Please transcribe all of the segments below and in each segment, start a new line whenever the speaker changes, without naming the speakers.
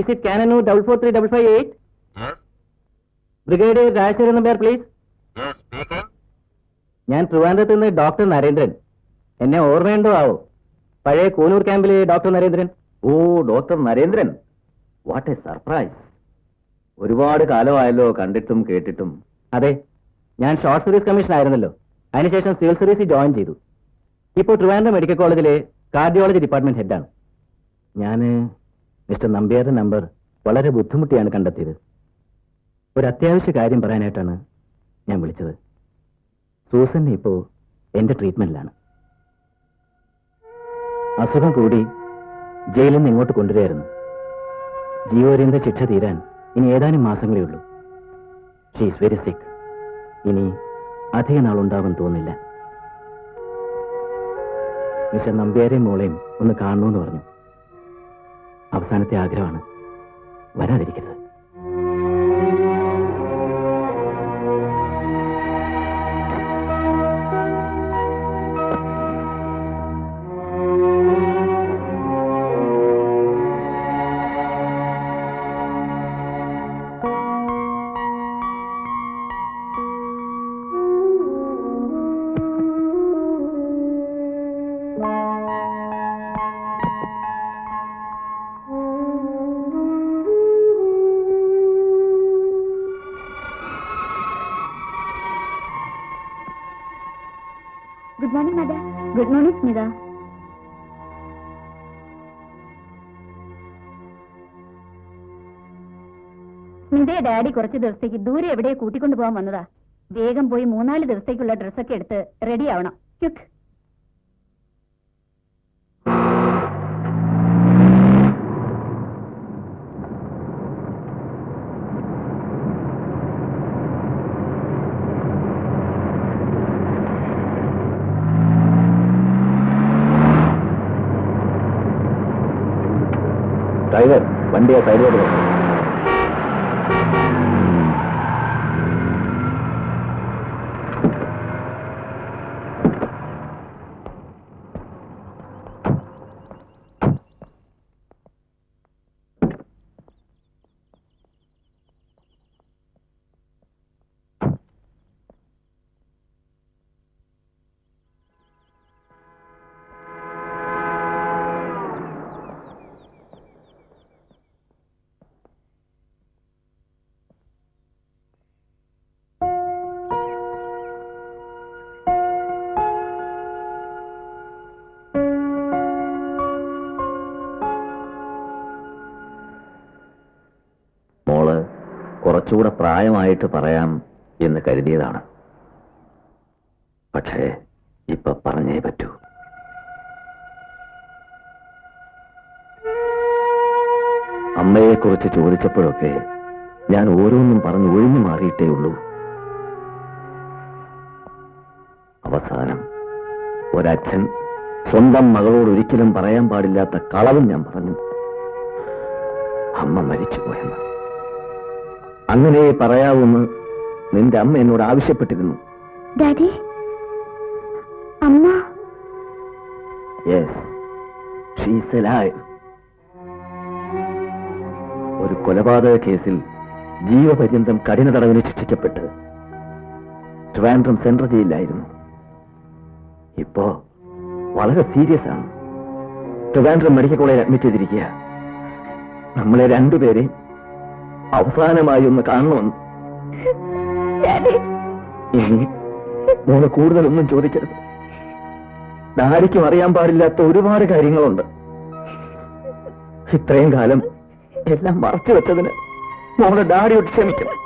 Is it Cananu 443-558?
Yes.
Brigadier Rajeshwari number, please.
Yes, speaking.
ഞാൻ ട്രിവാൻഡ്രത്ത് നിന്ന് doctor Narendran. എന്നെ ഓർമ്മയുണ്ടോ ആവോ? പഴയ കൂനൂർ ക്യാമ്പിലെ ഡോക്ടർ നരേന്ദ്രൻ.
ഓ, doctor Narendran. What a surprise. ഒരുപാട് കാലമായല്ലോ കണ്ടിട്ടും കേട്ടിട്ടും.
അതെ, ഞാൻ ഷോർട്ട് സർവീസ് കമ്മീഷൻ ആയിരുന്നല്ലോ. അതിനുശേഷം സിവിൽ സർവീസിൽ ജോയിൻ ചെയ്തു. ഇപ്പോൾ ട്രിവാൻഡ്രം മെഡിക്കൽ കോളേജിലെ കാർഡിയോളജി ഡിപ്പാർട്ട്മെന്റ് ഹെഡാണ്. ഞാൻ മിസ്റ്റർ നമ്പ്യാരുടെ നമ്പർ വളരെ ബുദ്ധിമുട്ടിയാണ് കണ്ടെത്തിയത്. ഒരു അത്യാവശ്യ കാര്യം പറയാനായിട്ടാണ് ഞാൻ വിളിച്ചത്. സൂസന്നെ ഇപ്പോൾ എന്റെ ട്രീറ്റ്മെന്റിലാണ്. അസുഖം കൂടി ജയിലിൽ നിന്ന് ഇങ്ങോട്ട് കൊണ്ടുവരികയായിരുന്നു. ജീവപര്യന്ത ശിക്ഷ തീരാൻ ഇനി ഏതാനും മാസങ്ങളേ ഉള്ളൂ. ഷീ ഈസ് വെരി സിക്ക്. ഇനി അധിക നാളുണ്ടാവും തോന്നില്ല. മിസ്റ്റർ നമ്പ്യാരെയും മോളെയും ഒന്ന് കാണണമെന്ന് പറഞ്ഞു. അവസാനത്തെ ആഗ്രഹമാണ്. വരാതിരിക്കരുത്.
Good morning madam. Good morning Smitha. സ്മിതയെ ഡാഡി കുറച്ച് ദിവസത്തേക്ക് ദൂരെ എവിടെയോ കൂട്ടിക്കൊണ്ടു പോകാൻ വന്നതാ. വേഗം പോയി 3-4 ദിവസത്തേക്കുള്ള ഡ്രസ്സൊക്കെ എടുത്ത് റെഡി ആവണം. ക്യുക്ക്.
ഡ്രൈവർ, വണ്ടിയെ സൈഡിലോട്ട് വെക്കും. കുറച്ചുകൂടെ പ്രായമായിട്ട് പറയാം എന്ന് കരുതിയതാണ്. പക്ഷേ ഇപ്പൊ പറഞ്ഞേ പറ്റൂ. അമ്മയെക്കുറിച്ച് ചോദിച്ചപ്പോഴൊക്കെ ഞാൻ ഓരോന്നും പറഞ്ഞ് ഒഴിഞ്ഞു മാറിയിട്ടേ ഉള്ളൂ. അവസാനം ഒരച്ഛൻ സ്വന്തം മകളോട് ഒരിക്കലും പറയാൻ പാടില്ലാത്ത കളവും ഞാൻ പറഞ്ഞു. അമ്മ മരിച്ചുപോയെന്ന്. അങ്ങനെ പറയാവൂന്ന് നിന്റെ അമ്മ എന്നോട് ആവശ്യപ്പെട്ടിരുന്നു.
ഡാഡി, അമ്മ.
Yes, she is alive. ഒരു കൊലപാതക കേസിൽ ജീവപര്യന്തം കഠിന തടവിന് ശിക്ഷിക്കപ്പെട്ട് ട്രിവാൻഡ്രം സെൻട്രൽ ജയിലിലായിരുന്നു. ഇപ്പോ വളരെ സീരിയസ് ആണ്. ട്രിവാൻഡ്രം മെഡിക്കൽ കോളേജിൽ അഡ്മിറ്റ് ചെയ്തിരിക്കുക. നമ്മളെ രണ്ടുപേരെയും അവസാനമായി ഒന്ന് കാണണമെന്ന്. ഇനി മോള് കൂടുതലൊന്നും ചോദിക്കരുത്. ഡാഡിക്കും അറിയാൻ പാടില്ലാത്ത ഒരുപാട് കാര്യങ്ങളുണ്ട്. ഇത്രയും കാലം എല്ലാം മറച്ചു വെച്ചതിന് മോളെ ഡാഡിയോട് ക്ഷമിക്കണം.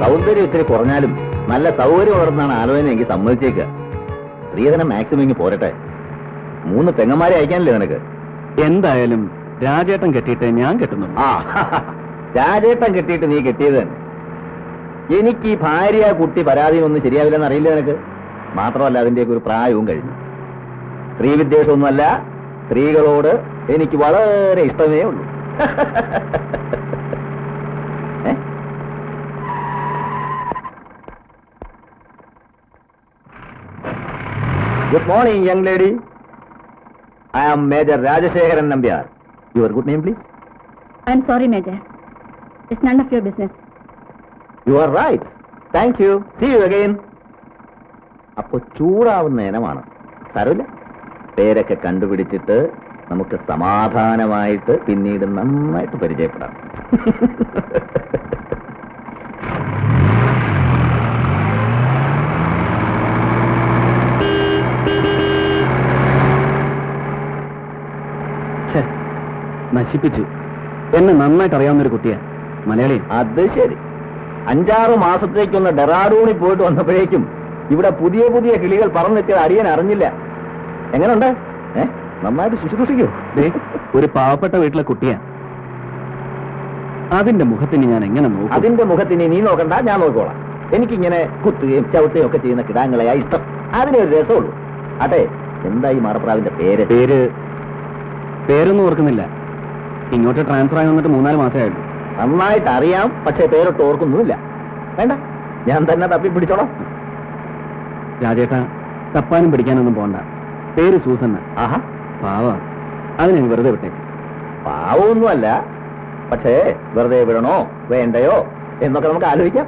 സൗന്ദര്യം ഇത്തിരി കുറഞ്ഞാലും നല്ല സൗകര്യം വളർന്നാണ് ആലോചന എങ്കിൽ സമ്മതിച്ചേക്കുക. സ്ത്രീധനം മാക്സിമം ഇങ്ങ് പോരട്ടെ. 3 പെങ്ങന്മാരെ അയക്കാനല്ലേ നിനക്ക്?
എന്തായാലും രാജേട്ടൻ കെട്ടിയിട്ട് ഞാൻ കെട്ടുന്നു.
ആ രാജേട്ടൻ കെട്ടിയിട്ട് നീ കെട്ടിയത് തന്നെ. എനിക്ക് ഈ ഭാര്യ കുട്ടി പരാതിയൊന്നും ശരിയാവില്ലെന്ന് അറിയില്ല നിനക്ക്. മാത്രമല്ല അതിന്റെയൊക്കെ ഒരു പ്രായവും കഴിഞ്ഞു. സ്ത്രീ വിദ്വേഷമൊന്നുമല്ല, സ്ത്രീകളോട് എനിക്ക് വളരെ ഇഷ്ടമേ ഉള്ളൂ. Good morning young lady. I am major Rajasekharan Nambiar. Your good name please.
I am sorry major, it's none of your business.
You are right. Thank you. See you again. അപ്പൊ ചൂടാവുന്ന ഇനമാണ്. സാരമില്ല, പേരൊക്കെ കണ്ടുപിടിച്ചിട്ട് നമുക്ക് സമാധാനമായിട്ട് പിന്നീട് നന്നായിട്ട് പരിചയപ്പെടാം.
നശിപ്പിച്ചു. എന്നെ നന്നായിട്ട് അറിയാവുന്ന ഒരു കുട്ടിയാ, മലയാളി.
അത് ശരി. 5-6 മാസത്തേക്കൊന്ന് ഡെറാഡൂണിൽ പോയിട്ട് വന്നപ്പോഴേക്കും ഇവിടെ പുതിയ പുതിയ കിളികൾ പറന്നെത്തിയത് അടിയൻ അറിഞ്ഞില്ല. എങ്ങനെയുണ്ട്? നന്നായിട്ട് ശുശ്രൂഷിക്കൂ.
ഒരു പാവപ്പെട്ട വീട്ടിലെ കുട്ടിയാ. അതിന്റെ മുഖത്തിന് ഞാൻ എങ്ങനെ നോക്കും?
അതിന്റെ മുഖത്തിന് നീ നോക്കണ്ട, ഞാൻ നോക്കിക്കോളാം. എനിക്കിങ്ങനെ കുത്തുകയും ചവിട്ടുകയും ഒക്കെ ചെയ്യുന്ന കിടാങ്ങളെയാ ഇഷ്ടം. അതിനൊരു രസമുള്ളൂ. അതെ, എന്താ ഈ മാറപ്രാവിന്റെ പേര്?
പേരൊന്നും ഓർക്കുന്നില്ല. ഇങ്ങോട്ട് ട്രാൻസ്ഫർ ആയി വന്നിട്ട് 3-4 മാസമേ ആയുള്ളൂ.
നന്നായിട്ട് അറിയാം, പക്ഷേ പേരൊട്ട് ഓർക്കുന്നുമില്ല. വേണ്ട, ഞാൻ തന്നെ തപ്പി പിടിച്ചോളാം.
രാജേട്ടാ, തപ്പാനും പിടിക്കാനൊന്നും പോണ്ട. പേര് സൂസന്ന.
ആഹാ,
പാവ. അതിനെ വെറുതെ വിട്ടേക്ക്.
പാവമൊന്നുമല്ല, പക്ഷേ വെറുതെ വിടണോ വേണ്ടയോ എന്നൊക്കെ നമുക്ക് ആലോചിക്കാം.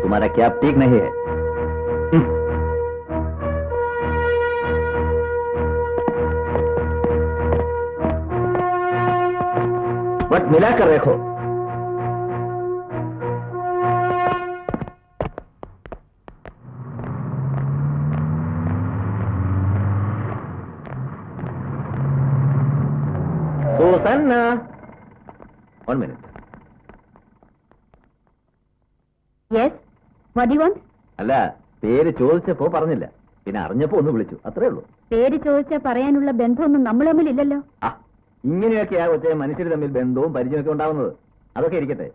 तुम्हारा क्या ठीक नहीं है? बट मिला कर रखो. Susanna, 1 minute.
Yes, what do you want?
അല്ല, പേര് ചോദിച്ചപ്പോ പറഞ്ഞില്ല, പിന്നെ അറിഞ്ഞപ്പോ ഒന്ന് വിളിച്ചു, അത്രേ ഉള്ളൂ.
പേര് ചോദിച്ചാൽ പറയാനുള്ള ബന്ധമൊന്നും നമ്മൾ തമ്മിലില്ലല്ലോ.
ആ, ഇങ്ങനെയൊക്കെയാ കൊച്ചേ മനുഷ്യർ തമ്മിൽ ബന്ധവും പരിചയമൊക്കെ ഉണ്ടാവുന്നത്. അതൊക്കെ ഇരിക്കട്ടെ.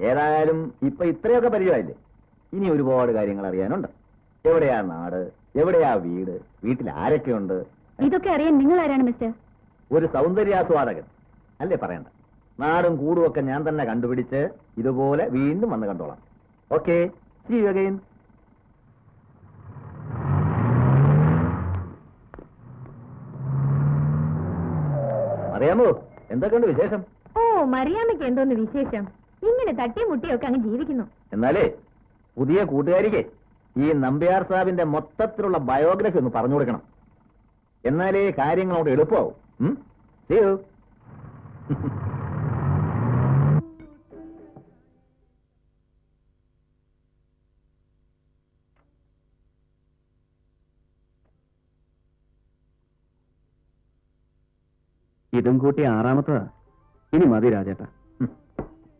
ഏതായാലും ഇപ്പൊ ഇത്രയൊക്കെ പരിചയമായില്ലേ, ഇനി ഒരുപാട് കാര്യങ്ങൾ അറിയാനുണ്ട്. എവിടെയാ നാട്, എവിടെയാ വീട്, വീട്ടിൽ ആരൊക്കെയുണ്ട്?
ഇതൊക്കെ അറിയാൻ നിങ്ങൾ ആരാണ് മിസ്റ്റർ?
ഒരു സൗന്ദര്യാസ്വാദകൻ അല്ലേ പറയണ്ട. നാടും കൂടും ഒക്കെ ഞാൻ തന്നെ കണ്ടുപിടിച്ച് ഇതുപോലെ വീണ്ടും വന്ന് കണ്ടോളാം. Okay, see you again. അറിയാമോ എന്തൊക്കെയുണ്ട് വിശേഷം?
ഓ, മറിയാമ്മയ്ക്ക് എന്തോന്ന് വിശേഷം? ഇങ്ങനെ തട്ടിയും മുട്ടിയൊക്കെ അങ്ങ് ജീവിക്കുന്നു.
എന്നാലേ പുതിയ കൂട്ടുകാരിക്ക് ഈ നമ്പ്യാർ സാബിന്റെ മൊത്തത്തിലുള്ള ബയോഗ്രഫി ഒന്ന് പറഞ്ഞു കൊടുക്കണം. എന്നാലേ കാര്യങ്ങളോട് എളുപ്പമാവും. See you.
ഇതും കൂട്ടി 6-മത്തതാ. ഇനി മതി രാജേട്ടാ.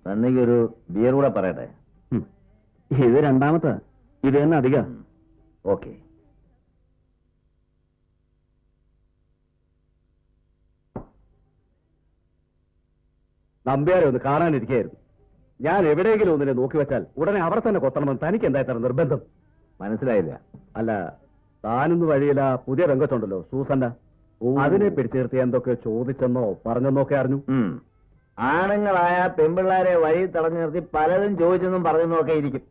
തന്നെയൊരു ബിയർ കൂടെ പറയട്ടെ.
ഇത് 2-മത്തതാ. ഇത് തന്നെ അധികം.
ഓക്കെ.
നമ്പ്യാരെ ഒന്ന് കാണാനിരിക്കുകയായിരുന്നു. ഞാൻ എവിടെയെങ്കിലും ഒന്നിനെ നോക്കി വെച്ചാൽ ഉടനെ അവർ തന്നെ കൊത്തണമെന്ന് തനിക്ക് എന്താ നിർബന്ധം?
മനസ്സിലായില്ല.
അല്ല, താനൊന്ന് വഴിയില്ല പുതിയ രംഗത്തുണ്ടല്ലോ സൂസന്റെ, അതിനെ പിടിച്ചു നിർത്തി എന്തൊക്കെ ചോദിച്ചെന്നോ പറഞ്ഞെന്നോ ഒക്കെ അറിഞ്ഞു.
ആണുങ്ങളായ പെൺപിള്ളാരെ വഴി തടഞ്ഞു നിർത്തി പലതും ചോദിച്ചെന്നും പറഞ്ഞെന്നും ഒക്കെ ഇരിക്കും.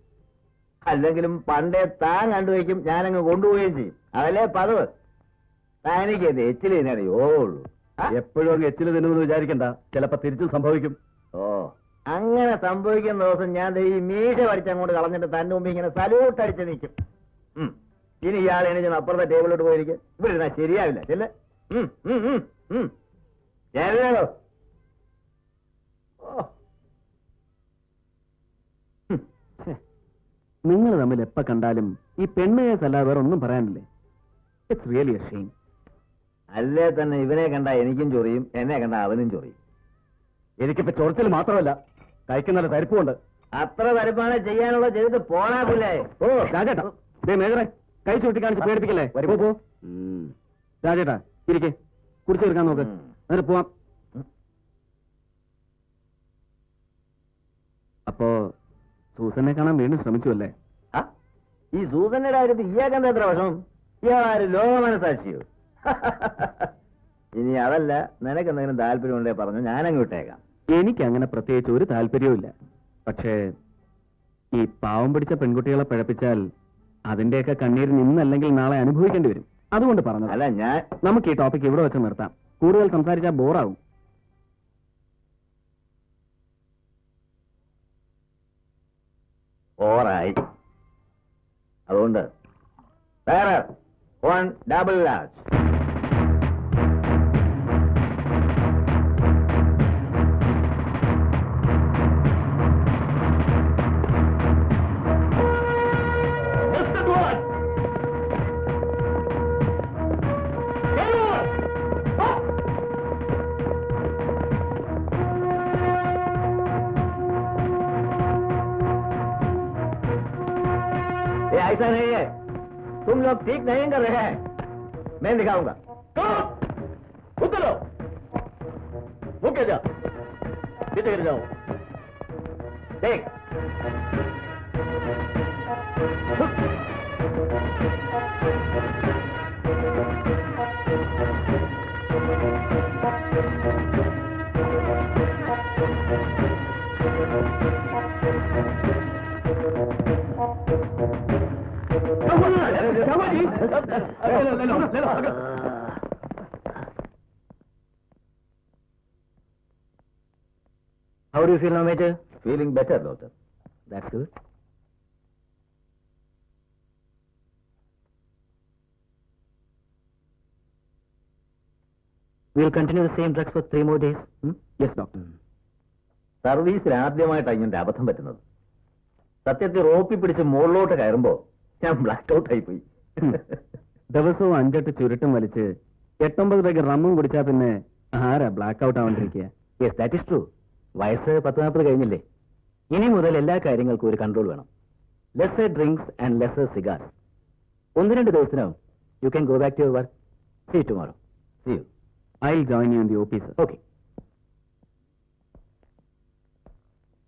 അല്ലെങ്കിലും പണ്ടേ താൻ കണ്ടുവയ്ക്കും, ഞാനങ്ങ് കൊണ്ടുപോവുകയും ചെയ്യും. അതല്ലേ പതിവ്. തനിക്ക് എച്ചിൽ തിന്നറിയോളൂ.
എപ്പോഴും അങ്ങ് എച്ചില് തിന്നുമെന്ന് വിചാരിക്കണ്ട, ചിലപ്പോ തിരിച്ചും സംഭവിക്കും.
ഓ, അങ്ങനെ സംഭവിക്കുന്ന ദിവസം ഞാൻ ഈ മീശ പഠിച്ചങ്ങോട്ട് കളഞ്ഞിട്ട് തന്റെ മുമ്പ് ഇങ്ങനെ സല്യൂട്ട് അടിച്ച് നിൽക്കും. ഇനി ഇയാൾ എണീച്ച് അപ്പുറത്തെ ടേബിളിലോട്ട് പോയിരിക്കും. ഇവിടെ ഇരുന്നാ ശരിയാവില്ല. ചെല്ലേ
നിങ്ങൾ തമ്മിൽ എപ്പ കണ്ടാലും ഈ പെണ്ണ് കേസല്ല വേറെ ഒന്നും പറയാനില്ലേ? It's really a shame.
അല്ലേ തന്നെ ഇവനെ കണ്ട എനിക്കും ചൊറിയും, എന്നെ കണ്ട അവനും ചൊറിയും.
എനിക്കിപ്പോ ചൊറിച്ചിൽ മാത്രമല്ല, കഴിക്കുന്ന നല്ല തരിപ്പുണ്ട്.
അത്ര തരിപ്പാണ് ചെയ്യാനുള്ള ചെയ്തിട്ട് പോണാ പുല്ലേ.
ഓ രാജേട്ടാ, മേജറെ കൈ ചൂട്ടി കാണിച്ച് പേടിപ്പിക്കല്ലേ? വരുമ്പോ പോ. രാജേട്ടാ ഇരിക്കെ, കുറിച്ച് തീർക്കാൻ നോക്ക്, എന്നിട്ട് പോവാം. അപ്പോ സൂസനെ കാണാൻ വീണ്ടും ശ്രമിച്ചു അല്ലേ?
ഈ സൂസന്റെ കാര്യത്തിൽ ഇയാൾക്കെന്താ എത്ര വിഷമം? ഇയാളാര് ലോക മനസാക്ഷിയോ? ഇനി അതല്ല, നിനക്ക് എന്തെങ്കിലും താല്പര്യം ഉണ്ടേ പറഞ്ഞു, ഞാനങ്ങ് വിട്ടേക്കാം.
എനിക്ക് അങ്ങനെ പ്രത്യേകിച്ച് ഒരു താല്പര്യവും. പക്ഷേ ഈ പാവം പിടിച്ച പെൺകുട്ടികളെ പഴപ്പിച്ചാൽ അതിന്റെയൊക്കെ കണ്ണീര് ഇന്നല്ലെങ്കിൽ നാളെ അനുഭവിക്കേണ്ടി വരും. അതുകൊണ്ട് പറഞ്ഞത്.
അല്ല,
നമുക്ക് ഈ ടോപ്പിക് ഇവിടെ വെച്ച് നിർത്താം. കൂടുതൽ സംസാരിച്ചാൽ ബോറാവും.
ഓറായി. അതുകൊണ്ട് വേറെ 1 ഡബിൾ ലാർജ്. ऐसा नहीं है, तुम लोग ठीक नहीं कर रहे हैं. मैं दिखाऊंगा. उतरो, मुझे जाओ, पीछे गिर जाओ. देख.
How do you feel now, Major?
Feeling better, doctor.
That's good. We'll continue the same drugs for 3 more days. Yes, doctor.
സർവീസിൽ ആദ്യമായിട്ടാണ് ഇങ്ങനെ അബദ്ധം പറ്റുന്നത്. സത്യത്തിൽ റോപ്പി പിടിച്ച് മുകളിലോട്ട് കയറുമ്പോ ഞാൻ ബ്ലാക്ക് ഔട്ട് ആയിപ്പോയി.
ദിവസവും 5-8 ചുരുട്ടും വലിച്ച് 8-9 പേർക്ക് റമ്മും കുടിച്ചാ പിന്നെ ആരാ ബ്ലാക്ക് ഔട്ട് ആവാണ്ടിരിക്കുക? Yes, that is true. വയസ്സ് 10-40 കഴിഞ്ഞില്ലേ? ഇനി മുതൽ എല്ലാ കാര്യങ്ങൾക്കും ഒരു കൺട്രോൾ വേണം. Lesser drinks and lesser cigars. 1-2 ദിവസത്തിനകം you can go back to your work. See you tomorrow. See you. I will join you in the office. Okay.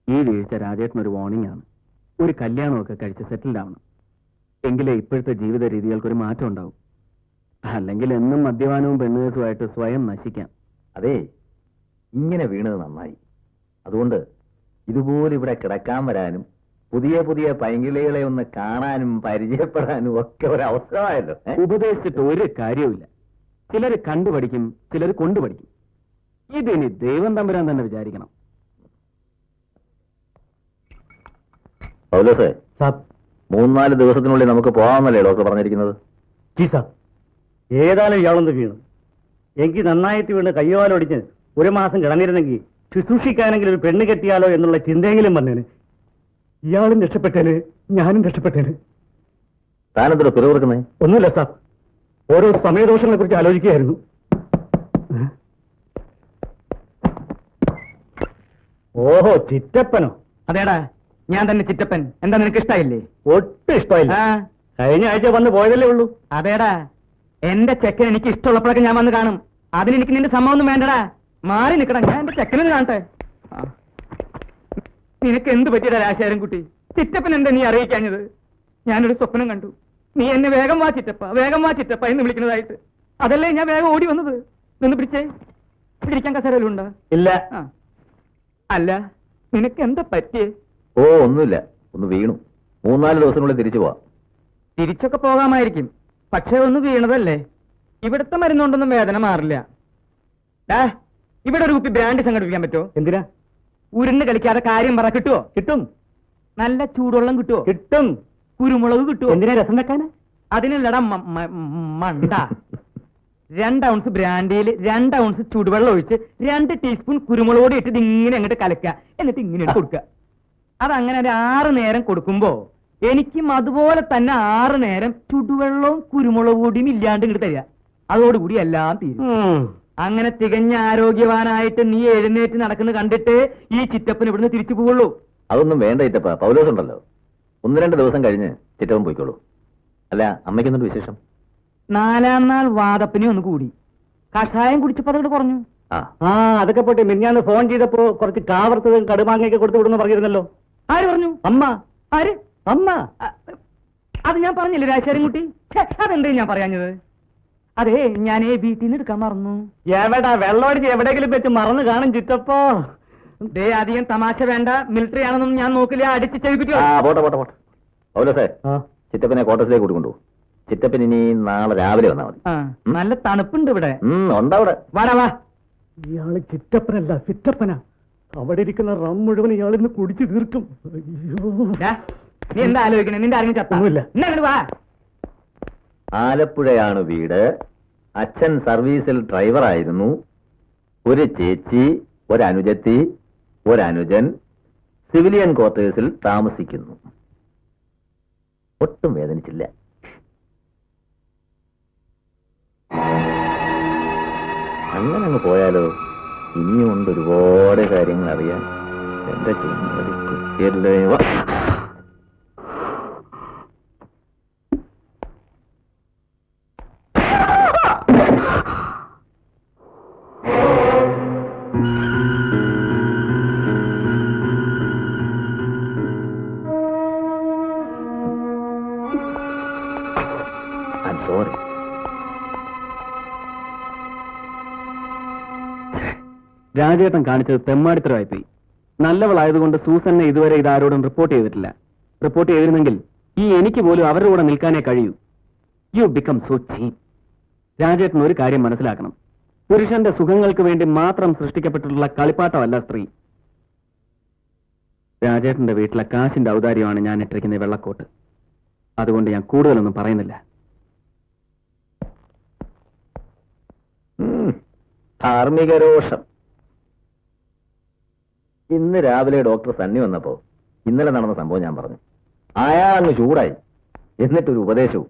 ഈ വീഴ്ച രാജേട്ടനൊരു വാർണിംഗ് ആണ്. ഒരു കല്യാണമൊക്കെ കഴിച്ച് സെറ്റിൽഡ് ആവണം. എങ്കിലേ ഇപ്പോഴത്തെ ജീവിത രീതികൾക്കൊരു മാറ്റം ഉണ്ടാവും. അല്ലെങ്കിൽ എന്നും മദ്യപാനവും പെണ്ണുകേസുമായിട്ട് സ്വയം നശിക്കാം.
അതേ, ഇങ്ങനെ വീണത് നന്നായി. അതുകൊണ്ട് ഇതുപോലെ ഇവിടെ കിടക്കാൻ വരാനും പുതിയ പുതിയ പൈങ്കിളികളെ ഒന്ന് കാണാനും പരിചയപ്പെടാനും ഒക്കെ ഒരു അവസരമായല്ലോ.
ഉപദേശിച്ചിട്ട് ഒരു കാര്യവുമില്ല. ചിലർ കണ്ടുപഠിക്കും, ചിലർ കൊണ്ടുപഠിക്കും. ഇതിനി ദൈവം തമ്പുരാൻ തന്നെ വിചാരിക്കണം.
പൗലോസേ, 3-4 ദിവസത്തിനുള്ളിൽ നമുക്ക് പോകാമെന്നല്ലേ ഡോക്ടർ പറഞ്ഞിരിക്കുന്നത്?
ഏതായാലും ഇയാളൊന്ന് വീണു. എനിക്ക് നന്നായിട്ട് വീണ് കയ്യോലൊടിച്ച് 1 മാസം കിടന്നിരുന്നെങ്കിൽ ശുശ്രൂഷിക്കാനെങ്കിലും ഒരു പെണ്ണ് കെട്ടിയാലോ എന്നുള്ള ചിന്തയെങ്കിലും വന്നേന്. ഇയാളും രക്ഷപ്പെട്ടേന്, ഞാനും രക്ഷപ്പെട്ടേന്.
താനെന്തോ പിറവിറക്കുന്നേ?
ഒന്നുമില്ല സാർ, ഓരോ സമയദോഷങ്ങളെ കുറിച്ച് ആലോചിക്കുകയായിരുന്നു. ഓഹോ, ചിറ്റപ്പനോ?
അതേടാ, ഞാൻ തന്നെ ചിറ്റപ്പൻ. എന്താ നിനക്ക് ഇഷ്ടായില്ലേ?
ഒട്ടും ഇഷ്ടമില്ല.
ആ,
കഴിഞ്ഞ ആഴ്ച വന്ന് പോയതല്ലേ ഉള്ളൂ.
അതേടാ, എന്റെ ചെക്കൻ എനിക്ക് ഇഷ്ടമുള്ളപ്പോഴൊക്കെ ഞാൻ വന്ന് കാണും. അതിന് എനിക്ക് നിന്റെ സമ്മതമൊന്നും വേണ്ടടാ. മാറി നിൽക്കടാ, ഞാൻ എന്റെ ചെക്കനെ കാണട്ടെ. ആ. നിനക്ക് എന്ത് പറ്റിയടാ രാശേരം കുട്ടി? ചിറ്റപ്പൻ എന്താ നീ അറിയിക്കാഞ്ഞത്? ഞാനൊരു സ്വപ്നം കണ്ടു. നീ എന്നെ വേഗം വാ ചിറ്റപ്പ, വേഗം വാ ചിറ്റപ്പ എന്ന് വിളിക്കുന്നതായിട്ട്. അതല്ലേ ഞാൻ വേഗം ഓടി വന്നത്. നിന്ന് പിടിച്ചേ. പിടിക്കാൻ കസേരയിലുണ്ടോ?
ഇല്ല.
ആ. അല്ല, നിനക്ക് എന്താ പറ്റിയേ?
ഓ, ഒന്നുമില്ല, ഒന്ന് വീണു. 3-4 ദിവസത്തിനുള്ളിൽ തിരിച്ചു പോവാം.
തിരിച്ചൊക്കെ പോകാമായിരിക്കും, പക്ഷേ ഒന്ന് വീണതല്ലേ. ഇവിടുത്തെ മരുന്നുകൊണ്ടൊന്നും വേദന മാറില്ല. ഇവിടെ ഒരു കുപ്പി ബ്രാൻഡ് സംഘടിപ്പിക്കാൻ പറ്റുമോ?
എന്തിനാ?
ഉരുണ്ട് കളിക്കാതെ കാര്യം പറ. കിട്ടുമോ?
കിട്ടും.
നല്ല ചൂടുവെള്ളം കിട്ടുമോ?
കിട്ടും.
കുരുമുളക് കിട്ടുമോ?
എന്തിനാ? രസം വെക്കാന്.
അതിനല്ലടാ മണ്ട. 2 ഔൺസ് ബ്രാൻഡിയിൽ 2 ഔൺസ് ചൂടുവെള്ളം ഒഴിച്ച് 2 ടീസ്പൂൺ കുരുമുളക് പൊടി ഇട്ടിട്ട് ഇങ്ങനെ അങ്ങോട്ട് കലക്കുക. എന്നിട്ട് ഇങ്ങനെ കൊടുക്കുക. അതങ്ങനെ ഒരു 6 നേരം കൊടുക്കുമ്പോ എനിക്കും അതുപോലെ തന്നെ 6 നേരം ചുടുവെള്ളവും കുരുമുളക് പൊടിയും ഇല്ലാണ്ട് ഇങ്ങോട്ട് തരിക. അതോടുകൂടി എല്ലാം തീരും. അങ്ങനെ തികഞ്ഞ ആരോഗ്യവാനായിട്ട് നീ എഴുന്നേറ്റ് നടക്കുന്നത് കണ്ടിട്ട് ഈ ചിറ്റപ്പൻ ഇവിടുന്ന് തിരിച്ചു പോവുള്ളൂ.
അതൊന്നും വേണ്ട ചിറ്റപ്പ, പൗലോസ് ഉണ്ടല്ലോ. 1-2 ദിവസം കഴിഞ്ഞ് ചിറ്റപ്പൻ പോയിക്കോളൂ. അല്ല, അമ്മയ്ക്കൊന്നും വിശേഷം?
4-ാം നാൾ വാദപ്പിനെ ഒന്ന് കൂടി. കഷായം കുടിച്ചപ്പോ അതോട് കുറഞ്ഞു.
ആ,
അതൊക്കെ പോട്ടെ. മിനിഞ്ഞാന്ന് ഫോൺ ചെയ്തപ്പോ കുറച്ച് കാവർത്തതും കടുമാങ്ങയൊക്കെ കൊടുത്തു വിടുന്നു പറഞ്ഞിരുന്നല്ലോ.
ആര് പറഞ്ഞു?
അമ്മ.
ആര്?
അമ്മ.
അത് ഞാൻ പറഞ്ഞില്ലേ രാജശേഖരൻകുട്ടി? അതെന്തേ ഞാൻ പറയാഞ്ഞത്? അതെ, ഞാൻ വീട്ടിൽ നിന്ന് എടുക്കാൻ മറന്നു.
എവിടാ? വെള്ളമടിച്ച് എവിടെയെങ്കിലും വെച്ച് മറന്നു കാണും ചിറ്റപ്പോ.
ദേ, അധികം തമാശ വേണ്ട. മിലിറ്ററി ആണെന്നൊന്നും ഞാൻ നോക്കില്ല. അടിച്ച് ചെവിപ്പിക്കോ.
പോട്ടെ പോട്ടെ പോട്ടെ. പൗലോസേ, ചിറ്റപ്പനെ ക്വാർട്ടേഴ്സിലേക്ക് കൂട്ടിക്കൊണ്ടു. ചിറ്റപ്പൻ ഇനി നാളെ രാവിലെ വന്നാൽ മതി.
നല്ല തണുപ്പുണ്ട് ഇവിടെ.
ഉണ്ടവിടെ.
വാടാ വാ.
ഇയാള് ചിറ്റപ്പനല്ല, ചിറ്റപ്പനാ. അവിടെ ഇരിക്കുന്ന റം മുഴുവൻ ഇയാളിന്ന് കുടിച്ചു തീർക്കും. അയ്യോ,
നീ എന്താ ആലോചിക്കണേ? നിന്റെ ആരെങ്കിലും
ഒന്നുമില്ല.
ചത്ത വാ.
ആലപ്പുഴയാണ് വീട്. അച്ഛൻ സർവീസിൽ ഡ്രൈവറായിരുന്നു. ഒരു ചേച്ചി, ഒരനുജത്തി, ഒരനുജൻ സിവിലിയൻ ക്വാർട്ടേഴ്സിൽ താമസിക്കുന്നു. ഒട്ടും വേദനിച്ചില്ല. അങ്ങനെ അങ്ങ് പോയാലോ? ഇനിയും ഉണ്ട് ഒരുപാട് കാര്യങ്ങൾ അറിയാൻ. എന്റെ കുട്ടിയല്ലേ. I'm sorry.
രാജേട്ടൻ കാണിച്ചത് തെമ്മാടിത്തരമായിപ്പോയി. നല്ലവളായതുകൊണ്ട് സൂസന്നെ ഇതുവരെ ഇതാരോടും റിപ്പോർട്ട് ചെയ്തിട്ടില്ല. റിപ്പോർട്ട് ചെയ്തിരുന്നെങ്കിൽ ഈ എനിക്ക് പോലും അവരുടെ കൂടെ നിൽക്കാനേ കഴിയൂ. യു ബിക്കം സോ ചീപ്പ്. രാജേട്ടൻ ഒരു കാര്യം മനസ്സിലാക്കണം. പുരുഷന്റെ സുഖങ്ങൾക്ക് വേണ്ടി മാത്രം സൃഷ്ടിക്കപ്പെട്ടിട്ടുള്ള കളിപ്പാട്ടമല്ല സ്ത്രീ. രാജേട്ടന്റെ വീട്ടിലെ കാശിന്റെ ഔദാര്യമാണ് ഞാൻ ഇട്ടിരിക്കുന്ന വെള്ളക്കോട്ട്. അതുകൊണ്ട് ഞാൻ കൂടുതലൊന്നും പറയുന്നില്ല.
ധാർമ്മികരോഷം. ഇന്ന് രാവിലെ ഡോക്ടർ സണ്ണി വന്നപ്പോ ഇന്നലെ നടന്ന സംഭവം ഞാൻ പറഞ്ഞു. അയാൾ അങ്ങ് ചൂടായി. എന്നിട്ടൊരു ഉപദേശവും.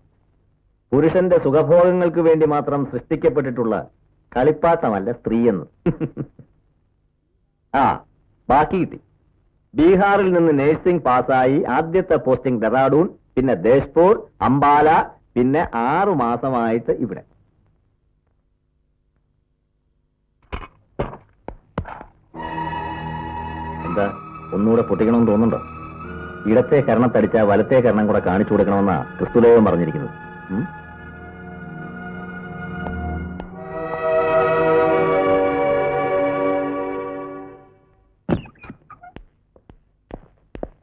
പുരുഷന്റെ സുഖഭോഗങ്ങൾക്ക് വേണ്ടി മാത്രം സൃഷ്ടിക്കപ്പെട്ടിട്ടുള്ള കളിപ്പാട്ടമല്ല സ്ത്രീയെന്ന്. ബാക്കി കിട്ടി. ബീഹാറിൽ നിന്ന് നഴ്സിംഗ് പാസ്സായി ആദ്യത്തെ പോസ്റ്റിംഗ് ഡെറാഡൂൺ, പിന്നെ ദേശ്പൂർ, അംബാല, പിന്നെ 6 മാസമായിട്ട് ഇവിടെ. എന്താ, ഒന്നുകൂടെ പൊട്ടിക്കണമെന്ന് തോന്നുന്നുണ്ടോ? ഇടത്തെ കരണത്തടിച്ച വലത്തെ കരണം കൂടെ കാണിച്ചു കൊടുക്കണമെന്നാ ക്രിസ്തുദേവൻ പറഞ്ഞിരിക്കുന്നത്.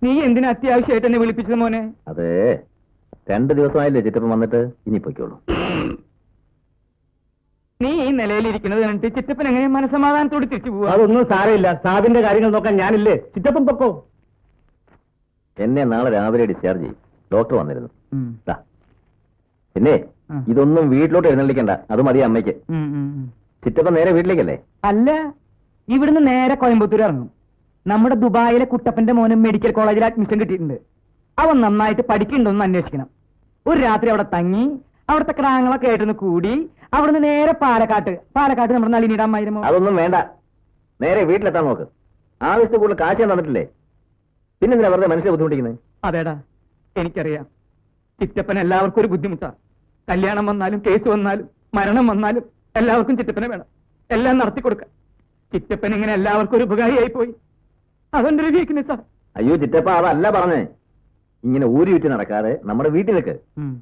നീ എന്തിനാ അത്യാവശ്യമായിട്ട് എന്നെ വിളിപ്പിച്ചത് മോനെ?
അതെ, 2 ദിവസമായില്ലേ ചിറ്റപ്പൻ വന്നിട്ട്. ഇനി പൊയ്ക്കോളൂ.
നീ ഈ നിലയിലിരിക്കുന്നത് കണ്ടിട്ട് ചിറ്റപ്പൻ എങ്ങനെ മനസമാധാനത്തോട് തിരിച്ചു പോവാ?
അതൊന്നും സാരമില്ല. സാബിന്റെ കാര്യങ്ങൾ നോക്കാൻ ഞാനില്ലേ. ചിറ്റപ്പൻ പൊക്കോ.
എന്നെ നാളെ രാവിലെ ഡിസ്ചാർജ് ചെയ്യും. ഡോക്ടർ വന്നിരുന്നു. പിന്നെ ഇതൊന്നും വീട്ടിലോട്ട് എഴുന്നള്ളിക്കണ്ട. അത് മതി അമ്മയ്ക്ക്. ചിറ്റപ്പൻ നേരെ വീട്ടിലേക്കല്ലേ?
അല്ല, ഇവിടുന്ന് നേരെ കോയമ്പത്തൂർ ഇറങ്ങും. നമ്മുടെ ദുബായിലെ കുട്ടപ്പന്റെ മോനും മെഡിക്കൽ കോളേജിൽ അഡ്മിഷൻ കിട്ടിയിട്ടുണ്ട്. അവൻ നന്നായിട്ട് പഠിക്കണ്ടോന്ന് അന്വേഷിക്കണം. ഒരു രാത്രി അവിടെ തങ്ങി അവിടുത്തെ ക്രാങ്ങളൊക്കെ ആയിട്ടൊന്ന് കൂടി അവിടുന്ന് നേരെ പാലക്കാട്ട് നമ്മുടെ നളിനിയുടെ അമ്മായിരമോ.
അതൊന്നും വേണ്ട. നേരെ വീട്ടിലെത്താൻ നോക്ക്. ആവശ്യത്തിൽ കൂടുതൽ കാശ് ഞാൻ തന്നിട്ടില്ലേ പിന്നെന്തിനാ വെറുതെ മനുഷ്യരെ ബുദ്ധിമുട്ടിക്കുന്നത്?
അതേടാ എനിക്കറിയാം. ചിറ്റപ്പൻ എല്ലാവർക്കും ഒരു ബുദ്ധിമുട്ടാ. കല്യാണം വന്നാലും കേസ് വന്നാലും മരണം വന്നാലും എല്ലാവർക്കും ചിറ്റപ്പനെ വേണം. എല്ലാം നടത്തി കൊടുക്കാൻ. ചിറ്റപ്പൻ ഇങ്ങനെ എല്ലാവർക്കും ഒരു ഉപകാരിയായി പോയി. അതെന്റെ ഒരു വീക്ക്നെസ്സാ.
അയ്യോ ചിറ്റപ്പ, അതല്ല പറഞ്ഞേ. ഇങ്ങനെ ഊരി വിറ്റ് നടക്കാതെ നമ്മുടെ വീട്ടിലേക്ക്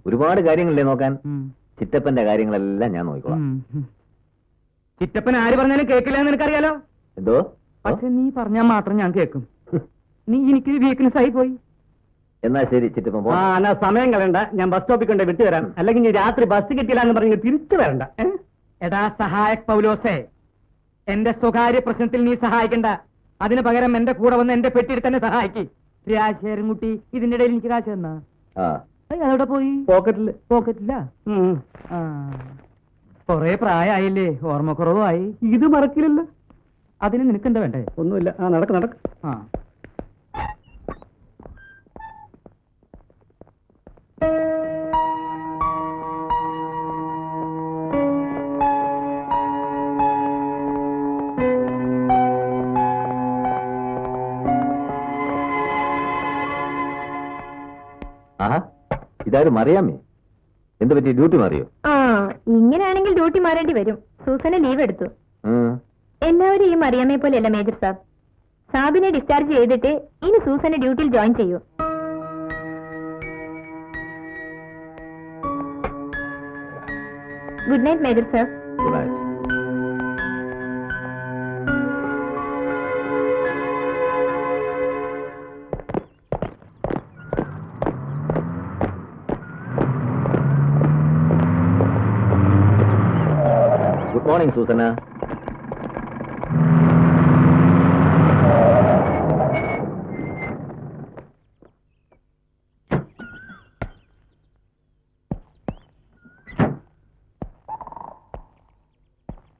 ഒരുപാട് കാര്യങ്ങളില്ലേ നോക്കാൻ. ചിറ്റപ്പന്റെ കാര്യങ്ങളെല്ലാം ഞാൻ നോക്കിക്കോളാം.
ചിറ്റപ്പൻ ആര് പറഞ്ഞാലും കേൾക്കില്ല എന്ന് എനിക്കറിയാലോ.
എന്തോ?
പക്ഷെ നീ പറഞ്ഞാൽ മാത്രം ഞാൻ കേൾക്കും. നീ എനിക്കൊരു വീക്ക്നെസ് ആയി പോയി.
എന്നാ ശരി ചിറ്റപ്പൻ പോ.
ആ എന്നാ സമയം കളയണ്ട, ഞാൻ ബസ് സ്റ്റോപ്പിൽ കൊണ്ട് വിട്ടു തരാം. അല്ലെങ്കിൽ ഇനി രാത്രി ബസ് കിട്ടില്ല എന്ന് പറഞ്ഞ് തിരിച്ചു വരണ്ട.
എടാ സഹായക് പൗലോസേ, എന്റെ സ്വകാര്യ പ്രശ്നത്തിൽ നീ സഹായിക്കണ്ട. അതിന് പകരം എന്റെ കൂടെ വന്ന് എന്റെ പെട്ടിയിൽ തന്നെ സഹായിക്ക്. രാജശേഖരൻകുട്ടി ഇതിന്റെ ഇടയിൽ എനിക്ക് കാശ് തന്നാ?
ആ
അതവിടെ പോയി. പോക്കറ്റില്ല. കൊറേ പ്രായമായില്ലേ, ഓർമ്മക്കുറവായി.
ഇത് മറക്കില്ലല്ലോ.
അതിന് നിനക്കെന്താ വേണ്ടേ?
ഒന്നുമില്ല. ആ നടക്ക്.
ആ
ആഹാ, ഇതാരും അറിയാമേ. എന്ത് പറ്റി, ഡ്യൂട്ടി മാറിയോ?
ആ ഇങ്ങനെയാണെങ്കിൽ ഡ്യൂട്ടി മാറേണ്ടി വരും. സൂസന ലീവ് എടുത്തു.
ഉം.
എല്ലാവരും ഈ മറിയാമ്മയെ പോലെയല്ല മേജർ സാബ്. സാബിനെ ഡിസ്ചാർജ് ചെയ്തിട്ട് ഇനി സൂസന ഡ്യൂട്ടിയിൽ ജോയിൻ ചെയ്യൂ. Good night major sir.
Good night. Good morning, Susana.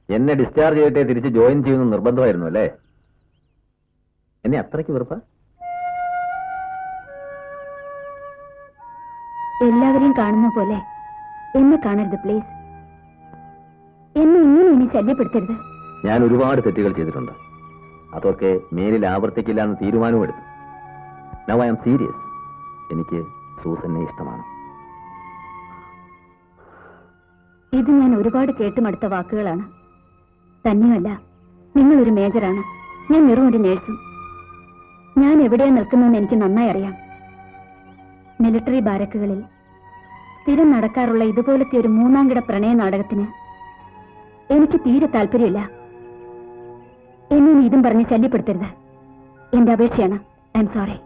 എന്നെ ഡിസ്ചാർജ് ചെയ്തിട്ടേ തിരിച്ച് ജോയിൻ ചെയ്യുന്ന നിർബന്ധമായിരുന്നു അല്ലേ? എന്നെ അത്രയ്ക്ക് വെറുപ്പ?
എല്ലാവരെയും കാണുന്ന പോലെ എന്നെ കാണരുത് പ്ലീസ്. എന്നെ ഇങ്ങനെ ഇനി ശല്യപ്പെടുത്തരുത്.
ഞാൻ ഒരുപാട് തെറ്റുകൾ ചെയ്തിട്ടുണ്ട്. അതൊക്കെ മേലിൽ ആവർത്തിക്കില്ല എന്ന് തീരുമാനവും എടുത്തു. Now I am serious. എനിക്ക് സൂസനെ ഇഷ്ടമാണ്.
ഇത് ഞാൻ ഒരുപാട് കേട്ടുമടുത്ത വാക്കുകളാണ്. തന്നെയല്ല, നിങ്ങളൊരു മേജറാണ്, ഞാൻ വെറും ഒരു നേഴ്സും. ഞാൻ എവിടെയാ നിൽക്കുന്നതെന്ന് എനിക്ക് നന്നായി അറിയാം. മിലിറ്ററി ബാരക്കുകളിൽ സ്ഥിരം നടക്കാറുള്ള ഇതുപോലത്തെ ഒരു മൂന്നാംകിട പ്രണയ നാടകത്തിന് എനിക്ക് തീരെ താല്പര്യമില്ല. എന്നെ ഇതും പറഞ്ഞ് ശല്യപ്പെടുത്തരുത്. എന്റെ അപേക്ഷയാണ്. I am sorry.